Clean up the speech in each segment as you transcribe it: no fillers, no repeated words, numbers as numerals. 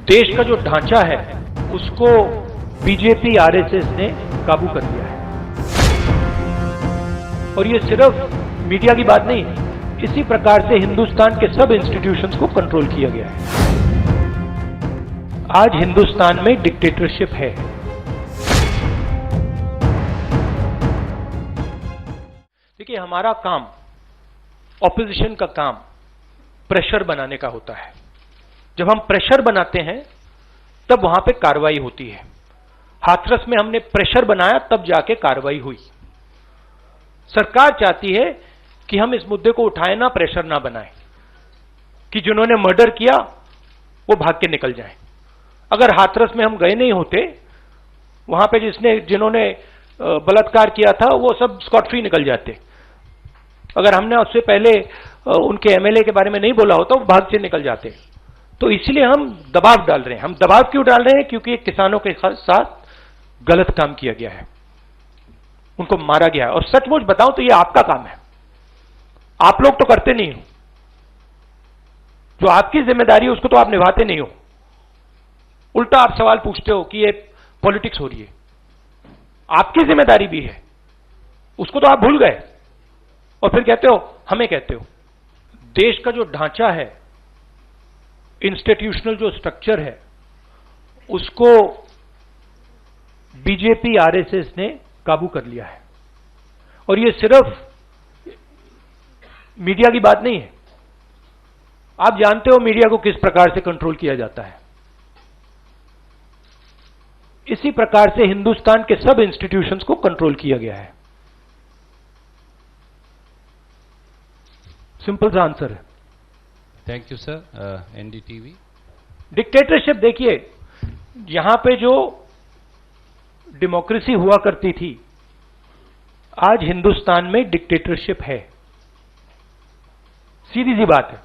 देश का जो ढांचा है उसको बीजेपी आरएसएस ने काबू कर लिया है। और ये सिर्फ मीडिया की बात नहीं है, इसी प्रकार से हिंदुस्तान के सब इंस्टीट्यूशंस को कंट्रोल किया गया है। आज हिंदुस्तान में डिक्टेटरशिप है। देखिए, हमारा काम, ऑपोजिशन का काम प्रेशर बनाने का होता है। जब हम प्रेशर बनाते हैं तब वहां पे कार्रवाई होती है। हाथरस में हमने प्रेशर बनाया, तब जाके कार्रवाई हुई। सरकार चाहती है कि हम इस मुद्दे को उठाएं ना, प्रेशर ना बनाएं, कि जिन्होंने मर्डर किया वो भाग के निकल जाएं। अगर हाथरस में हम गए नहीं होते, वहां पे जिन्होंने बलात्कार किया था वो सब स्कॉट फ्री निकल जाते। अगर हमने उससे पहले उनके एमएलए के बारे में नहीं बोला होता, वो भाग से निकल जाते। तो इसलिए हम दबाव डाल रहे हैं। हम दबाव क्यों डाल रहे हैं? क्योंकि किसानों के साथ गलत काम किया गया है, उनको मारा गया है। और सचमुच बताऊं तो ये आपका काम है, आप लोग तो करते नहीं हो। जो आपकी जिम्मेदारी है उसको तो आप निभाते नहीं हो। उल्टा आप सवाल पूछते हो कि ये पॉलिटिक्स हो रही है। आपकी जिम्मेदारी भी है, उसको तो आप भूल गए और फिर कहते हो हमें कहते हो। देश का जो ढांचा है, इंस्टीट्यूशनल जो स्ट्रक्चर है, उसको बीजेपी आरएसएस ने काबू कर लिया है। और ये सिर्फ मीडिया की बात नहीं है। आप जानते हो मीडिया को किस प्रकार से कंट्रोल किया जाता है। इसी प्रकार से हिंदुस्तान के सब इंस्टीट्यूशंस को कंट्रोल किया गया है। सिंपल सा आंसर है। Thank you sir. NDTV. Dictatorship, देखिए, यहां पे जो डेमोक्रेसी हुआ करती थी, आज हिंदुस्तान में डिक्टेटरशिप है। सीधी सी बात है।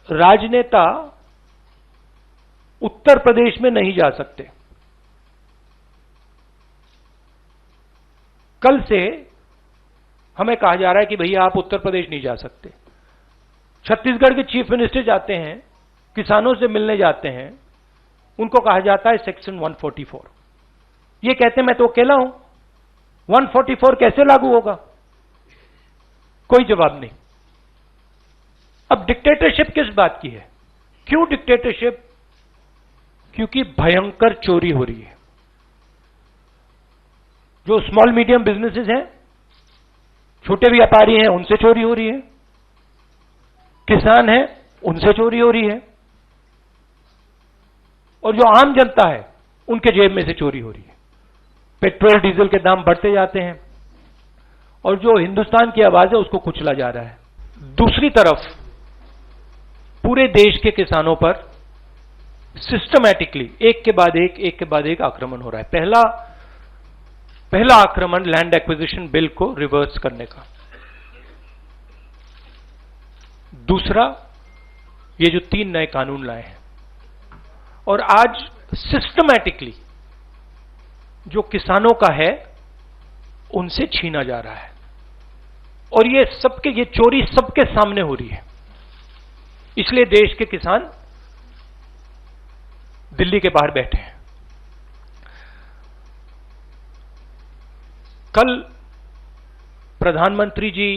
राजनेता उत्तर प्रदेश में नहीं जा सकते। कल से हमें कहा जा रहा है कि भैया आप उत्तर प्रदेश नहीं जा सकते। छत्तीसगढ़ के चीफ मिनिस्टर जाते हैं, किसानों से मिलने जाते हैं, उनको कहा जाता है सेक्शन 144। ये कहते हैं मैं तो अकेला हूं, 144 कैसे लागू होगा? कोई जवाब नहीं। अब डिक्टेटरशिप किस बात की है? क्यों डिक्टेटरशिप? क्योंकि भयंकर चोरी हो रही है। जो स्मॉल मीडियम बिजनेसेस हैं, छोटे व्यापारी हैं, उनसे चोरी हो रही है। किसान हैं, उनसे चोरी हो रही है। और जो आम जनता है, उनके जेब में से चोरी हो रही है। पेट्रोल डीजल के दाम बढ़ते जाते हैं और जो हिंदुस्तान की आवाज है उसको कुचला जा रहा है। दूसरी तरफ पूरे देश के किसानों पर सिस्टमैटिकली एक के बाद एक आक्रमण हो रहा है। पहला आक्रमण लैंड एक्विजिशन बिल को रिवर्स करने का। दूसरा, ये जो 3 नए कानून लाए हैं। और आज सिस्टमैटिकली जो किसानों का है उनसे छीना जा रहा है। और ये चोरी सबके सामने हो रही है। इसलिए देश के किसान दिल्ली के बाहर बैठे हैं। कल प्रधानमंत्री जी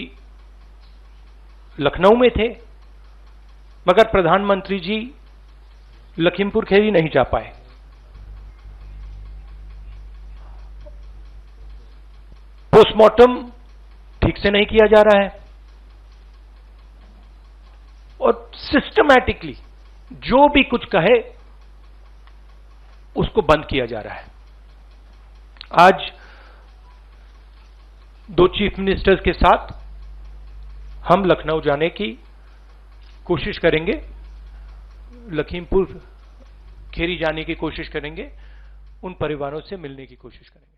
लखनऊ में थे, मगर प्रधानमंत्री जी लखीमपुर खीरी नहीं जा पाए। पोस्टमार्टम ठीक से नहीं किया जा रहा है और सिस्टमैटिकली जो भी कुछ कहे उसको बंद किया जा रहा है। आज 2 चीफ मिनिस्टर्स के साथ हम लखनऊ जाने की कोशिश करेंगे, लखीमपुर खीरी जाने की कोशिश करेंगे, उन परिवारों से मिलने की कोशिश करेंगे।